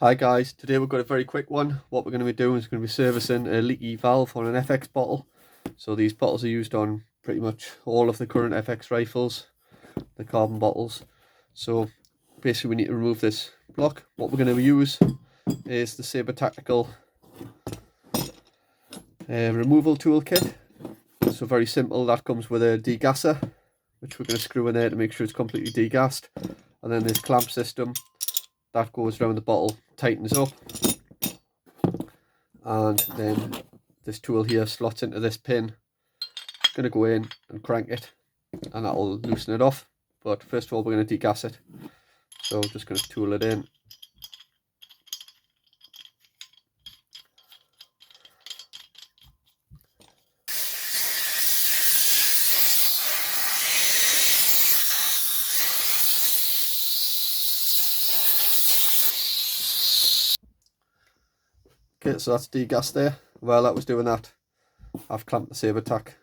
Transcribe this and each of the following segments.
Hi guys, today we've got a very quick one. What we're going to be doing is going to be servicing a leaky valve on an FX bottle. So these bottles are used on pretty much all of the current FX rifles, the carbon bottles. So basically we need to remove this block. What we're going to use is the Sabre Tactical removal toolkit. So very simple, that comes with a degasser, which we're going to screw in there to make sure it's completely degassed. And then this clamp system that goes around the bottle, tightens up, and then this tool here slots into this pin. I'm going to go in and crank it, and that will loosen it off. But first of all, we're going to degas it. So I'm just going to tool it in. Okay, so that's degassed there. While that was doing that, I've clamped the Sabre Tac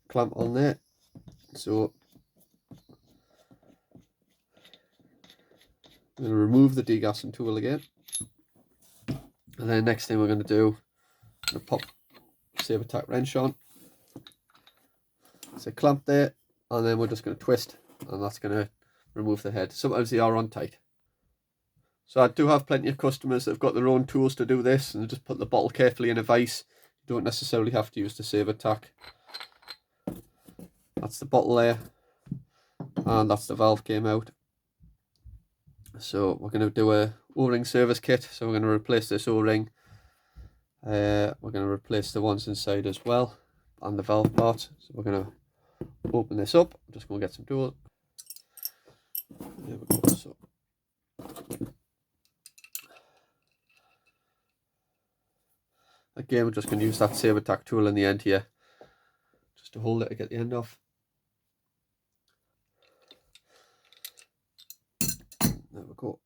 clamp on there. So I'm going to remove the degassing tool again. And then next thing we're going to do, I'm going to pop Sabre Tac wrench on. It's a clamp there, and then we're just going to twist, and that's going to remove the head. Sometimes they are on tight. So I do have plenty of customers that have got their own tools to do this, and they just put the bottle carefully in a vise. You don't necessarily have to use the Sabre Tac. That's the bottle there, and that's the valve came out. So we're going to do a O-ring service kit. So we're going to replace this O-ring. We're going to replace the ones inside as well, and the valve part. So we're going to open this up. I'm just going to get some tool. There we go. So again, we're just going to use that Sabre Tac tool in the end here, just to hold it to get the end off. There we go.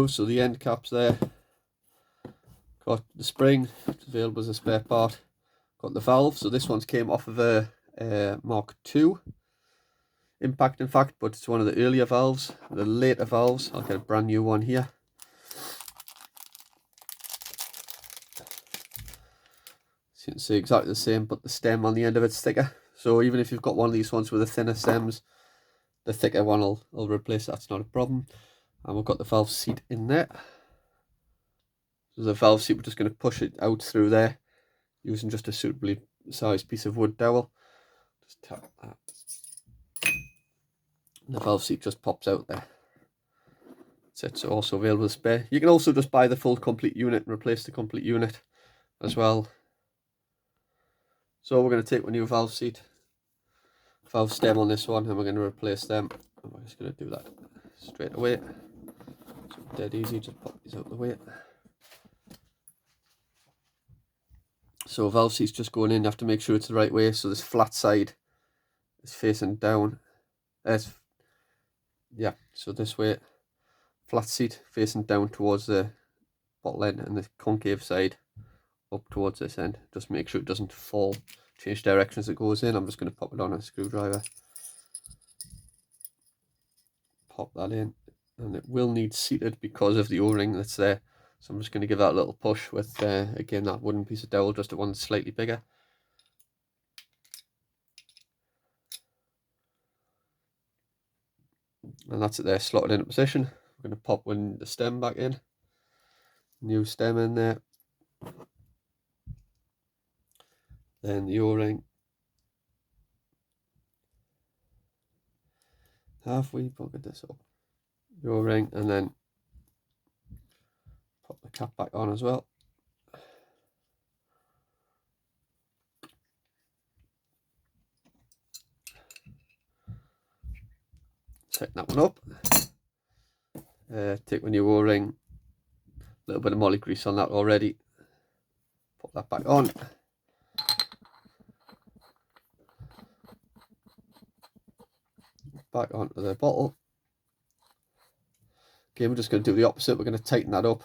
So the end caps there. Got the spring, it's available as a spare part. Got the valve, so this one's came off of a Mark II Impact, in fact, but it's one of the earlier valves, the later valves. I'll get a brand new one here. So you can see exactly the same, but the stem on the end of it's thicker. So even if you've got one of these ones with the thinner stems, the thicker one will replace that. That's not a problem. And we've got the valve seat in there. So the valve seat, we're just going to push it out through there using just a suitably sized piece of wood dowel. Just tap that. The valve seat just pops out there. It's also available as spare. You can also just buy the full complete unit and replace the complete unit as well. So we're going to take a new valve seat, valve stem on this one, and we're going to replace them. And we're just going to do that straight away. So dead easy, just pop these out of the way. So valve seat's just going in. You have to make sure it's the right way. So this flat side is facing down. Yeah, so this way, flat seat facing down towards the bottle end, and the concave side up towards this end. Just make sure it doesn't fall, change direction as it goes in. I'm just going to pop it on a screwdriver. Pop that in, and it will need seated because of the O-ring that's there. So I'm just going to give that a little push with, again, that wooden piece of dowel, just one slightly bigger. And that's it there, slotted into position. We're going to pop the stem back in. New stem in there. Then the O-ring. Have we bucketed this up? The O-ring, and then pop the cap back on as well. Tighten that one up. Take my new O-ring. A little bit of moly grease on that already. Pop that back on. Back onto the bottle. Okay, we're just going to do the opposite. We're going to tighten that up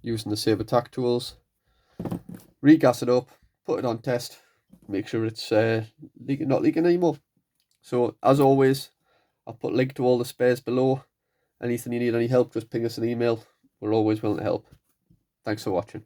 using the Sabre Tac tools. Regas it up. put it on test, make sure it's not leaking anymore. So as always, I'll put a link to all the spares below. Anything you need any help, just ping us an email. We're always willing to help. Thanks for watching.